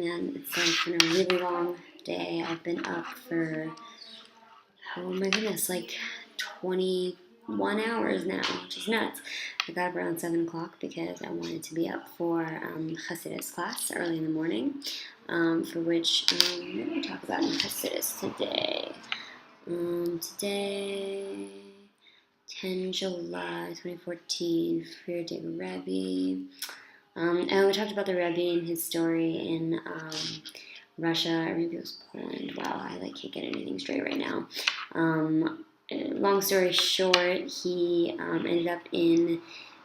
man, it's like been a really long day. I've been up for, oh my goodness, like 21 hours now, which is nuts. I got up around 7 o'clock because I wanted to be up for Chassidus class early in the morning, for which, what did we talk about in Chassidus today? Today, 10 July 2014, Friar David Rebbe. And we talked about the Rebbe and his story in Russia, or maybe it was Poland. Wow, I can't get anything straight right now. Long story short, he ended up in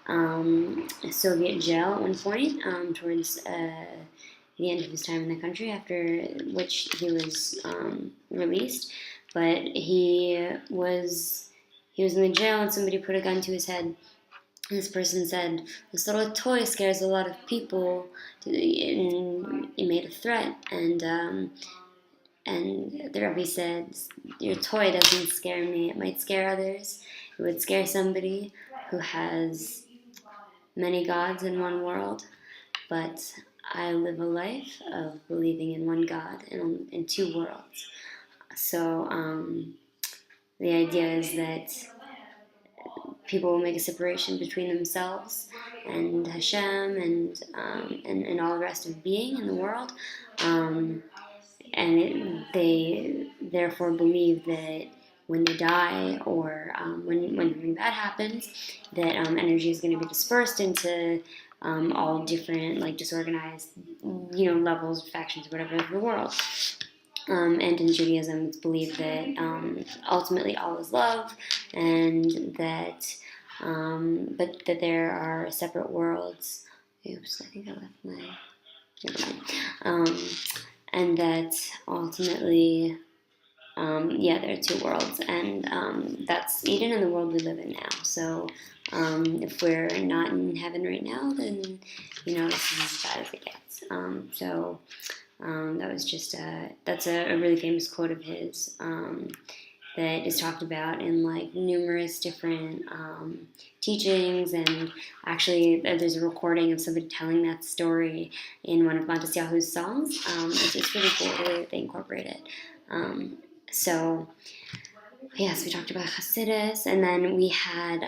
a Soviet jail at one point towards the end of his time in the country, after which he was released. But he was in the jail, and somebody put a gun to his head. This person said, "This little toy scares a lot of people," and he made a threat. And the Rebbe said, "Your toy doesn't scare me. It might scare others. It would scare somebody who has many gods in one world. But I live a life of believing in one God and in two worlds." So the idea is that people will make a separation between themselves and Hashem and all the rest of being in the world, they therefore believe that when they die, or when something bad happens, that energy is going to be dispersed into all different, disorganized, levels, factions, whatever, of the world. And in Judaism, it's believed that ultimately all is love, and that but that there are separate worlds. Oops, I think I left my. Never mind. And that ultimately, there are two worlds, and that's Eden and the world we live in now. So if we're not in heaven right now, then this is as bad as it gets. That was just that's a really famous quote of his that is talked about in numerous different teachings, and actually there's a recording of somebody telling that story in one of Monticello's songs. It's really cool the way that they incorporate it. So yes, we talked about Chassidus, and then we had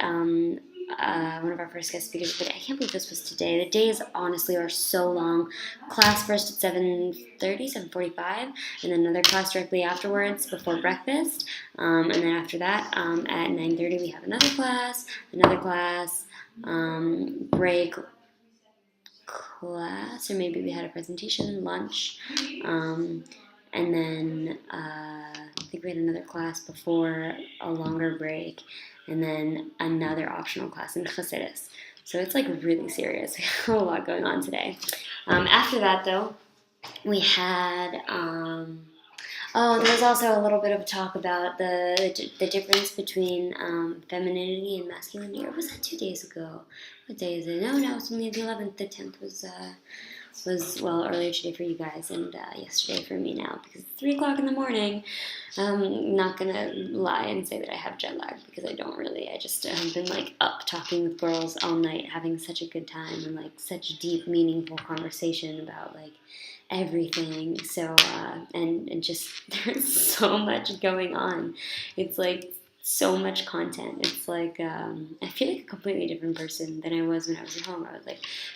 one of our first guest speakers, but I can't believe this was today. The days honestly are so long. Class first at 7:30, 7:45, and then another class directly afterwards before breakfast, and then after that at 9:30 we have another class, break, class, or maybe we had a presentation, lunch, and then I think we had another class before a longer break, and then another optional class in Chassidus. So it's really serious. We have a lot going on today. After that, though, we had there was also a little bit of a talk about the difference between femininity and masculinity. Or was that 2 days ago? What day is it? No, it's only the 11th. The 10th was earlier today for you guys, and yesterday for me now, because it's 3 o'clock in the morning. I'm not gonna lie and say that I have jet lag, because I don't really. I just have been up talking with girls all night, having such a good time, and such deep, meaningful conversation about everything. So and just there's so much going on. It's so much content. It's I feel like a completely different person than I was when I was at home. I was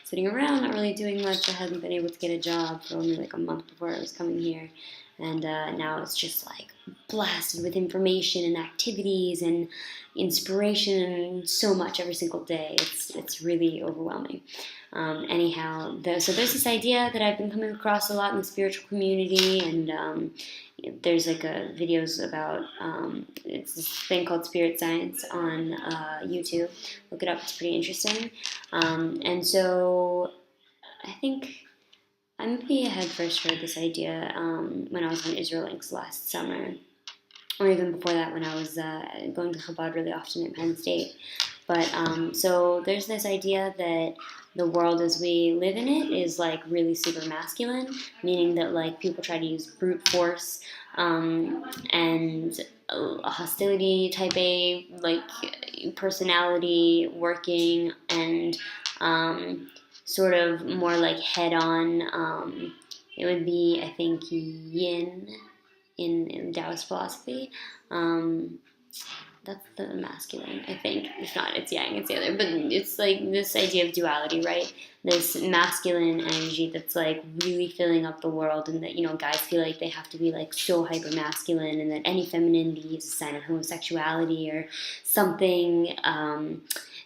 sitting around, not really doing much. I hadn't been able to get a job for only a month before I was coming here, and now it's just blasted with information and activities and inspiration, and so much every single day. It's really overwhelming. Anyhow, so there's this idea that I've been coming across a lot in the spiritual community, and there's videos about it's this thing called spirit science on YouTube. Look it up; it's pretty interesting. And so I think maybe I had first heard this idea when I was on Israel Links last summer, or even before that when I was going to Chabad really often at Penn State. But so there's this idea that the world as we live in it is really super masculine, meaning that people try to use brute force and a hostility type A personality working, and sort of more head on it would be, I think, yin in Taoist philosophy. That's the masculine, I think. If not, it's yang, it's the other. But it's like this idea of duality, right? This masculine energy that's like really filling up the world, and that, guys feel like they have to be like so hyper masculine, and that any femininity is a sign of homosexuality or something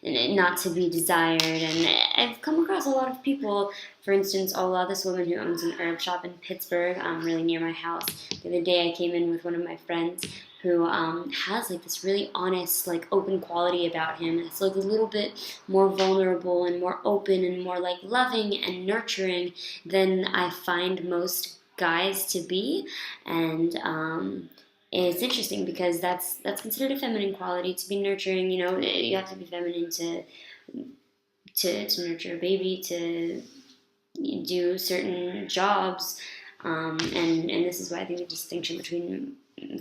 not to be desired. And I've come across a lot of people, for instance, this woman who owns an herb shop in Pittsburgh, really near my house. The other day I came in with one of my friends who has like this really honest, like open quality about him. It's like a little bit more vulnerable and more open and more like loving and nurturing than I find most guys to be. And it's interesting because that's considered a feminine quality, to be nurturing. You have to be feminine to nurture a baby, to do certain jobs, and this is why I think the distinction between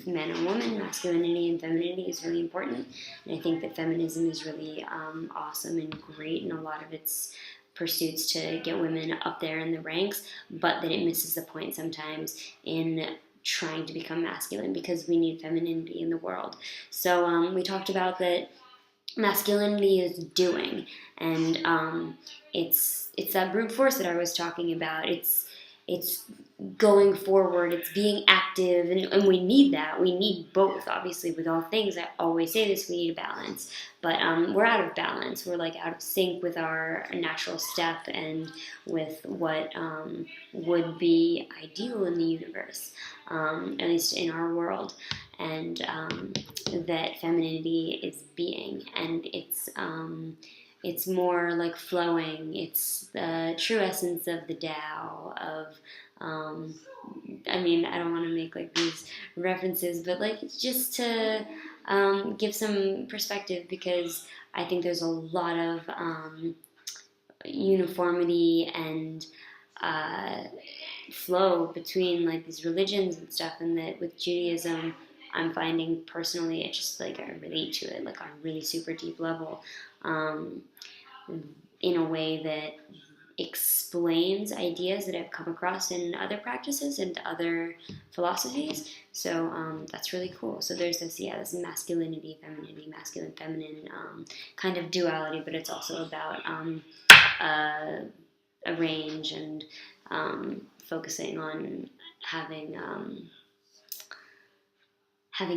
man and woman, masculinity and femininity, is really important. And I think that feminism is really awesome and great in a lot of its pursuits to get women up there in the ranks, but that it misses the point sometimes in trying to become masculine, because we need femininity in the world. So we talked about that masculinity is doing, and it's that brute force that I was talking about. It's going forward, it's being active, and we need that. We need both, obviously, with all things. I always say this, we need a balance, but we're out of balance. We're like out of sync with our natural step and with what would be ideal in the universe, at least in our world. And that femininity is being, and it's more like flowing. It's the true essence of the Tao, of I don't want to make like these references, but like it's just to give some perspective, because I think there's a lot of uniformity and flow between like these religions and stuff, and that with Judaism, I'm finding personally, it just like I relate to it like on a really super deep level, in a way that explains ideas that I've come across in other practices and other philosophies. So that's really cool. So there's this masculinity, femininity, masculine, feminine kind of duality, but it's also about a range and focusing on having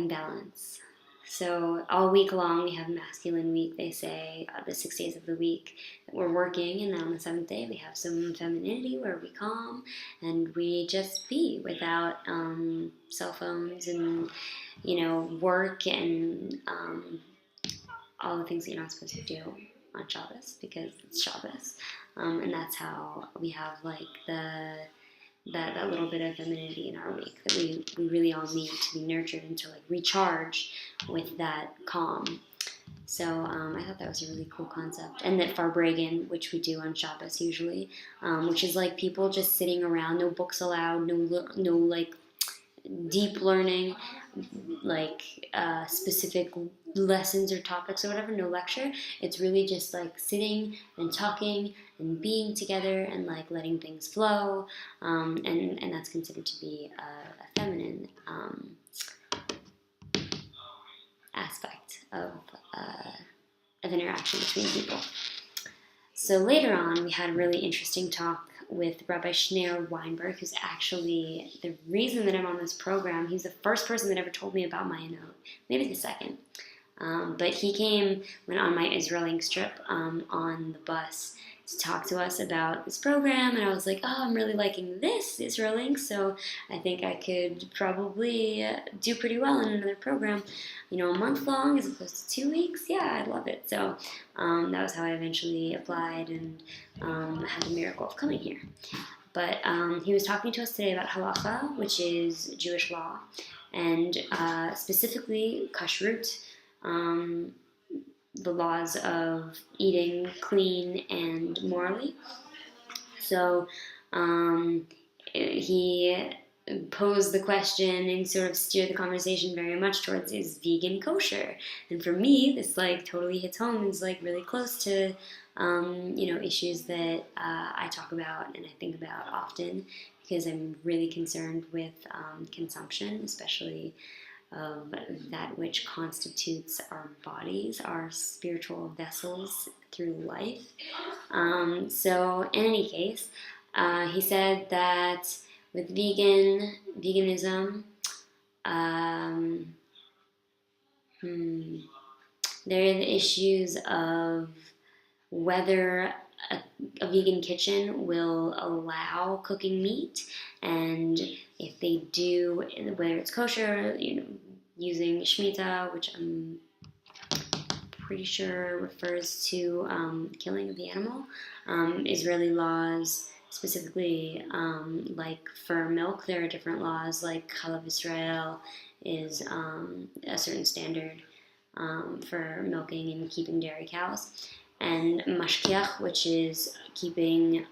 balance. So all week long we have masculine week, they say, the 6 days of the week that we're working, and then on the 7th day we have some femininity where we calm and we just be without cell phones and work and all the things that you're not supposed to do on Shabbos, because it's Shabbos, and that's how we have like that little bit of femininity in our week that we really all need to be nurtured and to like recharge with that calm. So I thought that was a really cool concept. And that Farbregan, which we do on Shabbos usually, which is like people just sitting around, no books allowed, no like deep learning, like specific lessons or topics or whatever, no lecture. It's really just like sitting and talking and being together and like letting things flow, and that's considered to be a feminine aspect of interaction between people. So later on, we had a really interesting talk with Rabbi Schneur Weinberg, who's actually the reason that I'm on this program. He's the first person that ever told me about Mayanot, maybe the second. But he came when on my Israel Inc. trip on the bus to talk to us about this program, and I was like, oh, I'm really liking this Israel Inc., so I think I could probably do pretty well in another program, a month long as opposed to 2 weeks. Yeah, I love it. So that was how I eventually applied and had the miracle of coming here. But he was talking to us today about halacha, which is Jewish law, and specifically kashrut, the laws of eating clean and morally. So he pose the question and sort of steer the conversation very much towards, is vegan kosher? And for me, this like totally hits home. It's like really close to issues that I talk about and I think about often, because I'm really concerned with consumption, especially of that which constitutes our bodies, our spiritual vessels through life. So in any case, he said that with veganism, there are the issues of whether a vegan kitchen will allow cooking meat, and if they do, whether it's kosher, using Shemitah, which I'm pretty sure refers to killing of the animal. Israeli laws, specifically like for milk, there are different laws, like Chalav Israel is a certain standard for milking and keeping dairy cows. And mashkiach, which is keeping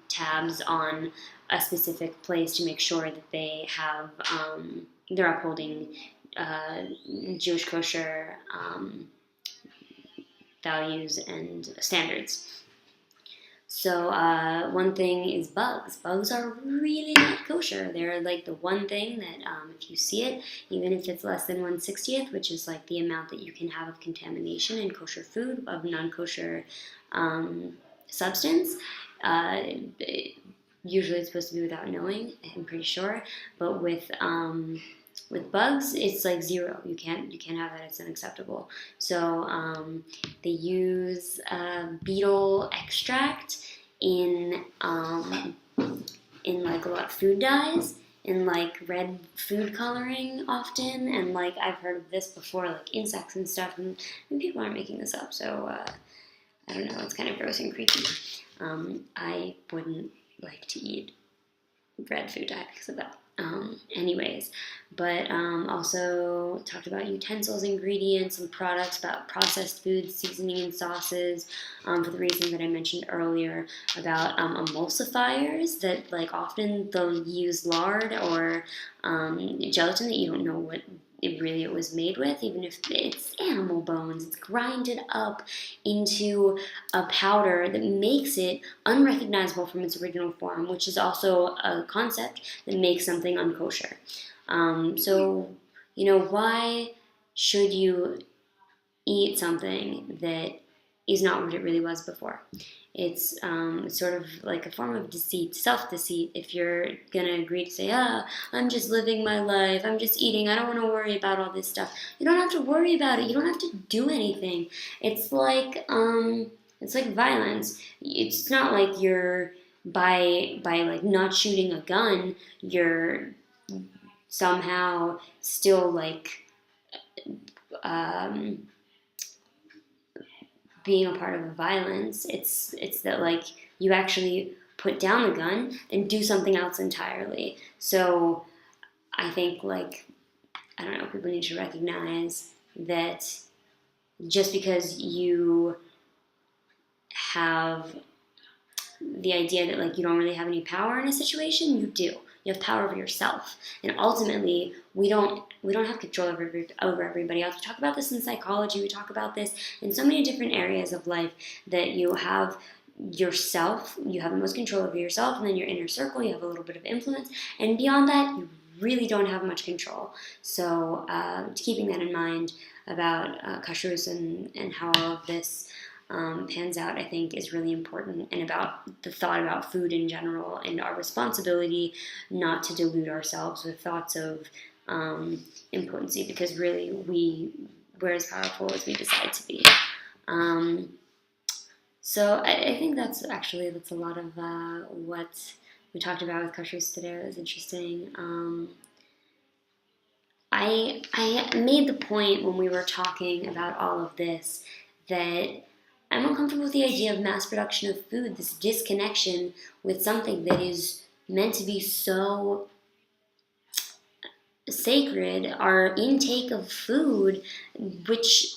tabs on a specific place to make sure that they have, they're upholding Jewish kosher values and standards. So one thing is bugs. Bugs are really not kosher. They're like the one thing that if you see it, even if it's less than 1/60th, which is like the amount that you can have of contamination in kosher food, of non-kosher substance, usually it's supposed to be without knowing, I'm pretty sure. But with bugs, it's like zero. You can't have that. It's unacceptable. So they use beetle extract in like a lot of food dyes, in like red food coloring often, and like I've heard of this before, like insects and stuff, and people aren't making this up. So I don't know. It's kind of gross and creepy. I wouldn't like to eat red food dye because of that. But also talked about utensils, ingredients, and products, about processed foods, seasoning, and sauces, for the reason that I mentioned earlier about emulsifiers, that like often they'll use lard or gelatin that you don't know what it was made with, even if it's animal bones. It's grinded up into a powder that makes it unrecognizable from its original form, which is also a concept that makes something unkosher. So, why should you eat something that is not what it really was before? It's sort of like a form of deceit, self-deceit, if you're going to agree to say, I'm just living my life, I'm just eating, I don't want to worry about all this stuff. You don't have to worry about it. You don't have to do anything. It's like violence. It's not like you're, by like not shooting a gun, you're somehow still like being a part of the violence. It's that like you actually put down the gun and do something else entirely. So I think people need to recognize that just because you have the idea that like you don't really have any power in a situation, you do. You have power over yourself, and ultimately, we don't have control over everybody else. We talk about this in psychology. We talk about this in so many different areas of life, that you have yourself. You have the most control over yourself, and then your inner circle. You have a little bit of influence, and beyond that, you really don't have much control. So, keeping that in mind about kashrut and how all of this pans out, I think, is really important, and about the thought about food in general and our responsibility not to delude ourselves with thoughts of impotency, because really we're as powerful as we decide to be. So I think that's a lot of what we talked about with kashrut today. It was interesting. I made the point when we were talking about all of this that I'm uncomfortable with the idea of mass production of food, this disconnection with something that is meant to be so sacred, our intake of food, which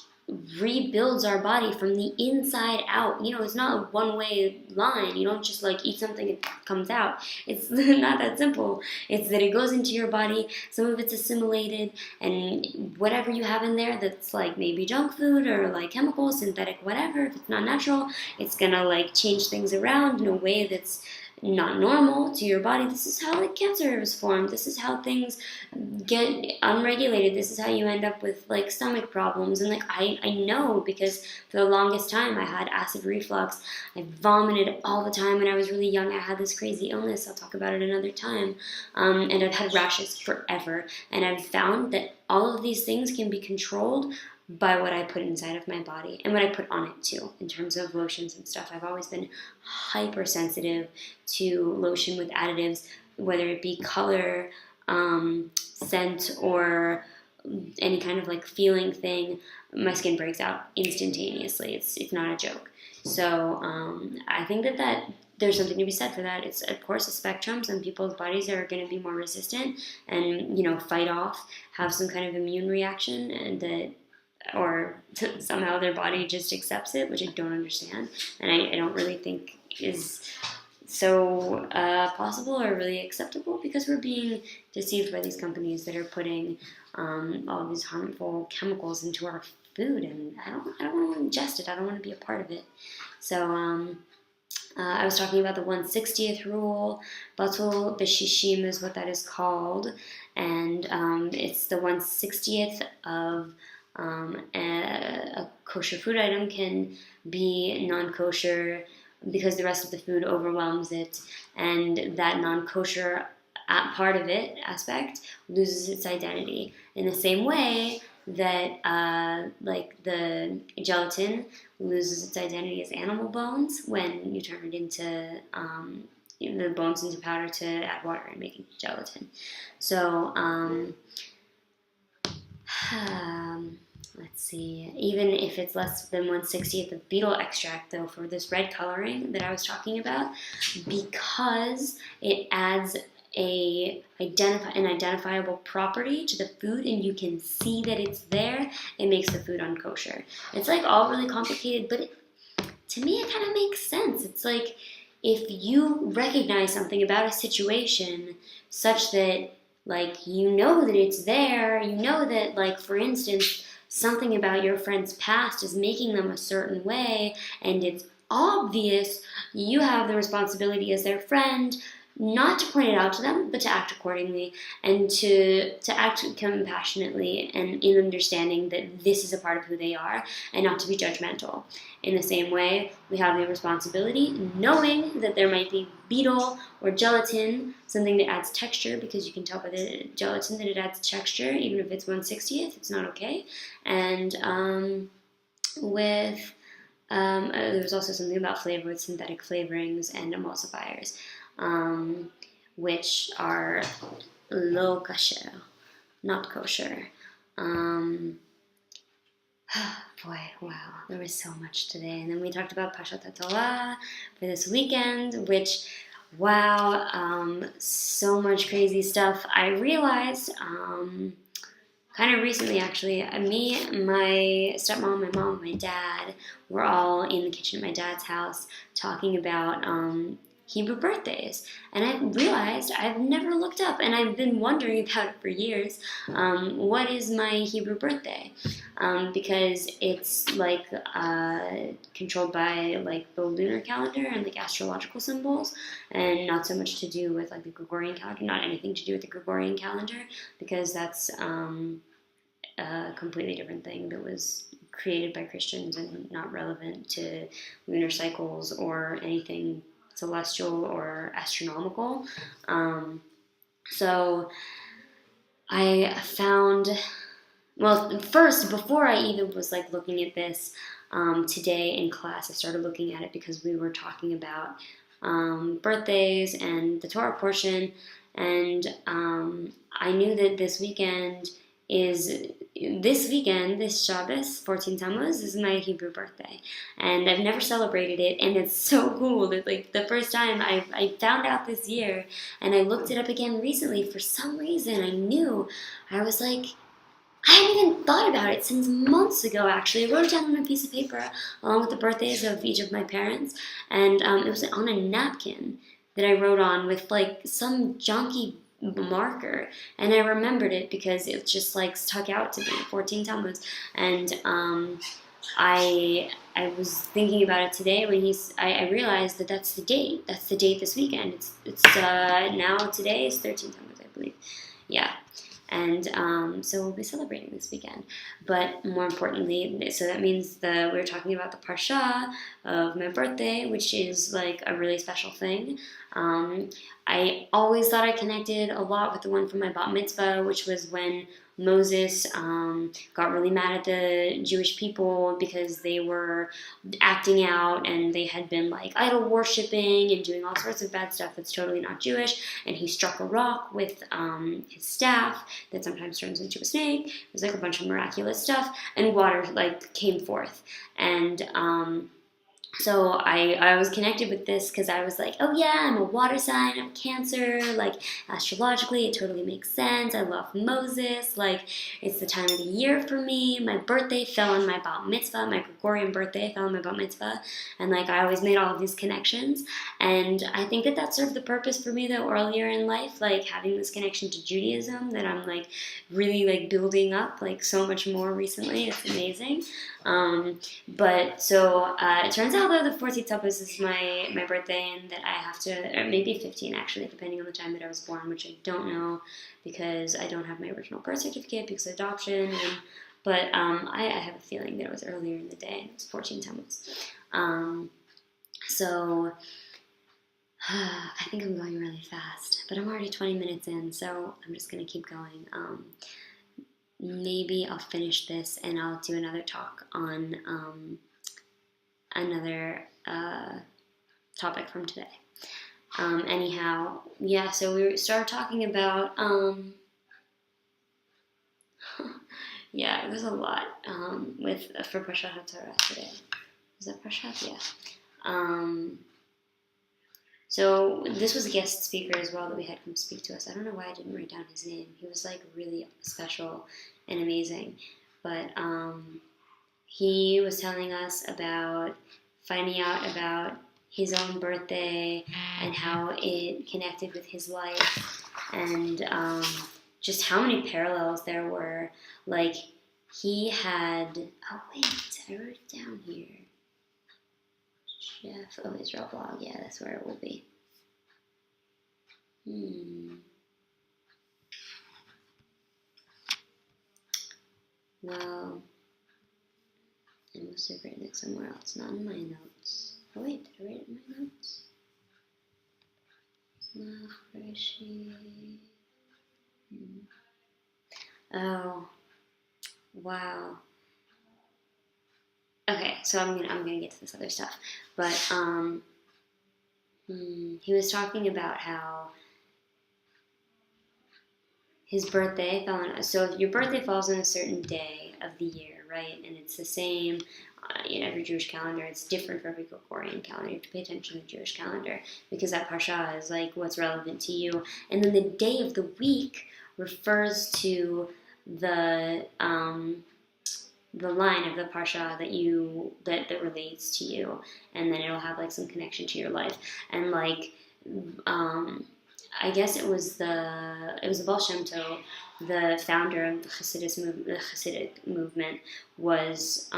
rebuilds our body from the inside out. It's not a one-way line. You don't just eat something, it comes out. It's not that simple. It's that it goes into your body, some of it's assimilated, and whatever you have in there that's maybe junk food or chemicals, synthetic, whatever, if it's not natural, it's gonna change things around in a way that's not normal to your body. This is how cancer is formed. This is how things get unregulated. This is how you end up with stomach problems. And I know, because for the longest time I had acid reflux. I vomited all the time when I was really young. I had this crazy illness. I'll talk about it another time. And I've had rashes forever. And I've found that all of these things can be controlled by what I put inside of my body and what I put on it too, in terms of lotions and stuff. I've always been hypersensitive to lotion with additives, whether it be color, scent, or any kind of feeling thing. My skin breaks out instantaneously. It's not a joke. So I think that there's something to be said for that. It's, of course, a spectrum. Some people's bodies are going to be more resistant and fight off, have some kind of immune reaction, and or somehow their body just accepts it, which I don't understand, and I don't really think is so possible or really acceptable, because we're being deceived by these companies that are putting all of these harmful chemicals into our food, and I don't want to ingest it. I don't want to be a part of it. So I was talking about the 1/60th rule. Batul b'shishim is what that is called, and it's the 1/60th of a kosher food item can be non-kosher because the rest of the food overwhelms it, and that non-kosher part of it, aspect, loses its identity. In the same way that the gelatin loses its identity as animal bones when you turn it into the bones into powder to add water and make gelatin. So let's see, even if it's less than 1/60th of betel extract, though, for this red coloring that I was talking about, because it adds an identifiable property to the food and you can see that it's there, it makes the food unkosher. It's all really complicated, but to me it kind of makes sense. It's if you recognize something about a situation such that you know that it's there, you know that for instance, something about your friend's past is making them a certain way, and it's obvious, you have the responsibility as their friend not to point it out to them, but to act accordingly, and to act compassionately and in understanding that this is a part of who they are, and not to be judgmental. In the same way, we have the responsibility, knowing that there might be betel or gelatin, something that adds texture, because you can tell by the gelatin that it adds texture, even if it's 1/60th, it's not okay. And there's also something about flavor with synthetic flavorings and emulsifiers, which are lo kosher, not kosher. Boy, wow, there was so much today. And then we talked about Pashat Torah for this weekend, which, wow, so much crazy stuff. I realized, kind of recently actually, me, my stepmom, my mom, my dad, were all in the kitchen at my dad's house talking about Hebrew birthdays, and I realized I've never looked up, and I've been wondering about it for years, what is my Hebrew birthday, because it's controlled by the lunar calendar and astrological symbols, and not so much to do with the Gregorian calendar, not anything to do with the Gregorian calendar, because that's a completely different thing that was created by Christians and not relevant to lunar cycles or anything celestial or astronomical. So I found, well, first, before I even was looking at this today in class, I started looking at it because we were talking about birthdays and the Torah portion, and I knew that this Shabbos, 14 Tammuz, is my Hebrew birthday, and I've never celebrated it, and it's so cool that the first time I found out this year, and I looked it up again recently. For some reason, I was I hadn't even thought about it since months ago, actually. I wrote it down on a piece of paper along with the birthdays of each of my parents, and it was on a napkin that I wrote on with like some junky marker, and I remembered it because it just like stuck out to me, 14 Tammuz, and I was thinking about it today when I realized that that's the date. That's the date this weekend. It's now today is 13 Tammuz, I believe. Yeah. And so we'll be celebrating this weekend. But more importantly, so that means we're talking about the Parsha of my birthday, which is like a really special thing. I always thought I connected a lot with the one from my bat mitzvah, which was when Moses got really mad at the Jewish people because they were acting out and they had been like idol worshipping and doing all sorts of bad stuff that's totally not Jewish. And he struck a rock with his staff that sometimes turns into a snake. It was like a bunch of miraculous stuff, and water like came forth. And so I was connected with this because I was like, oh yeah, I'm a water sign, I'm Cancer, like astrologically it totally makes sense. I love Moses, like it's the time of the year for me. My birthday fell on my bat mitzvah, my Gregorian birthday fell on my bat mitzvah, and like I always made all of these connections. And I think that served the purpose for me though earlier in life, like having this connection to Judaism that I'm like really like building up like so much more recently. It's amazing. But so it turns out though the 14th Tammuz is my birthday, and that I have to, or maybe 15 actually, depending on the time that I was born, which I don't know because I don't have my original birth certificate because of adoption. But I have a feeling that it was earlier in the day. It was 14 Tammuz. So I think I'm going really fast, but I'm already 20 minutes in, so I'm just gonna keep going. Maybe I'll finish this and I'll do another talk on another topic from today. Anyhow, yeah, so we started talking about, yeah, it was a lot for Parshat HaTorah today. Was that Parshat? Yeah. So this was a guest speaker as well that we had come speak to us. I don't know why I didn't write down his name. He was like really special and amazing. But he was telling us about finding out about his own birthday and how it connected with his life, and just how many parallels there were. Like he had, oh wait, I wrote it down here. Jeff, oh, Israel blog, yeah, that's where it will be. Well, I must have written it somewhere else, not in my notes. Oh wait, did I write it in my notes? Oh, wow. Okay, so I'm gonna get to this other stuff, but he was talking about how his birthday fell on. So if your birthday falls on a certain day of the year, right, and it's the same in every Jewish calendar. It's different for every Gregorian calendar. You have to pay attention to the Jewish calendar because that parsha is like what's relevant to you, and then the day of the week refers to the line of the parsha that relates to you, and then it'll have like some connection to your life. And like I guess it was the Baal Shem Tov, the founder of the Hasidic movement, was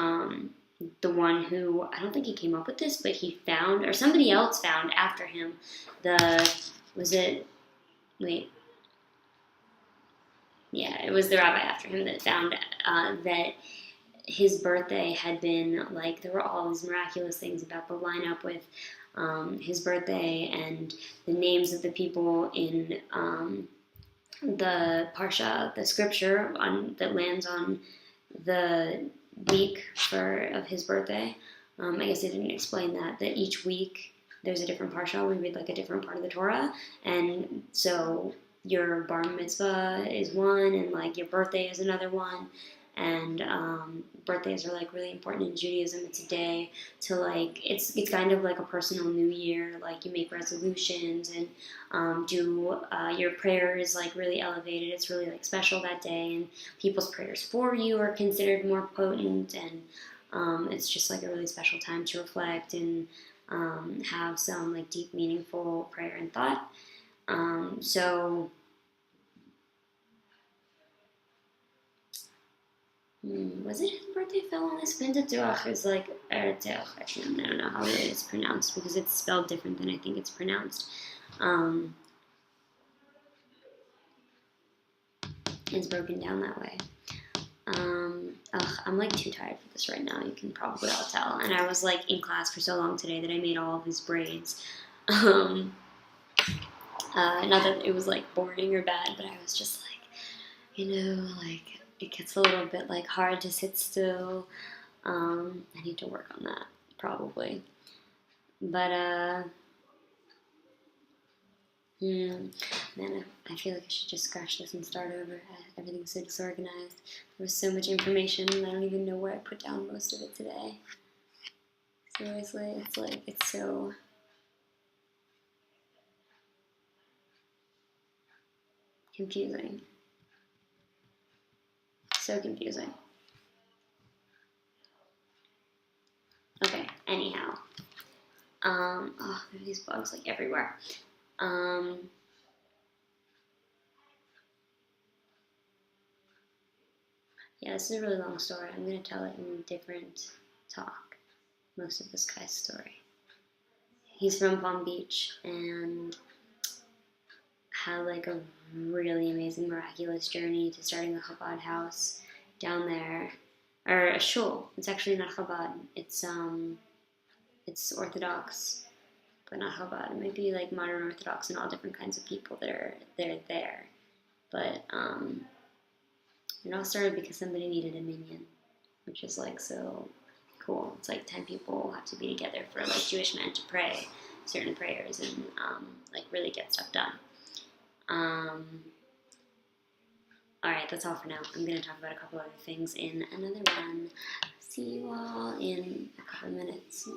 the one who, I don't think he came up with this, but he found, or somebody else found after him, it was the rabbi after him that found that his birthday had been, like, there were all these miraculous things about the lineup with his birthday and the names of the people in the parsha, the scripture that lands on the week of his birthday. I guess they didn't explain that each week there's a different parsha. We read like a different part of the Torah, and so your bar mitzvah is one, and like your birthday is another one, and birthdays are like really important in Judaism. It's a day to like it's kind of like a personal New Year. Like you make resolutions and do your prayer is like really elevated. It's really like special that day, and people's prayers for you are considered more potent, and it's just like a really special time to reflect and have some like deep, meaningful prayer and thought. So was it his birthday fell on this? Pentateuch is like Ereteuch. I don't know how it is pronounced because it's spelled different than I think it's pronounced. It's broken down that way. I'm like too tired for this right now. You can probably all tell. And I was like in class for so long today that I made all of his braids. Not that it was like boring or bad, but I was just like, like it gets a little bit like hard to sit still. I need to work on that probably. But man, I feel like I should just scratch this and start over. Everything's so disorganized. There was so much information, and I don't even know where I put down most of it today. Seriously, it's like, it's so confusing. So confusing. Okay, anyhow. There are these bugs like everywhere. Yeah, this is a really long story. I'm going to tell it in a different talk. Most of this guy's story. He's from Palm Beach and had like a really amazing, miraculous journey to starting a Chabad house down there, or a shul. It's actually not Chabad. It's Orthodox, but not Chabad. It might be like modern Orthodox and all different kinds of people that are there. But it all started because somebody needed a minyan, which is like so cool. It's like 10 people have to be together for like Jewish men to pray certain prayers and like really get stuff done. Alright, that's all for now. I'm going to talk about a couple other things in another one. See you all in a couple minutes.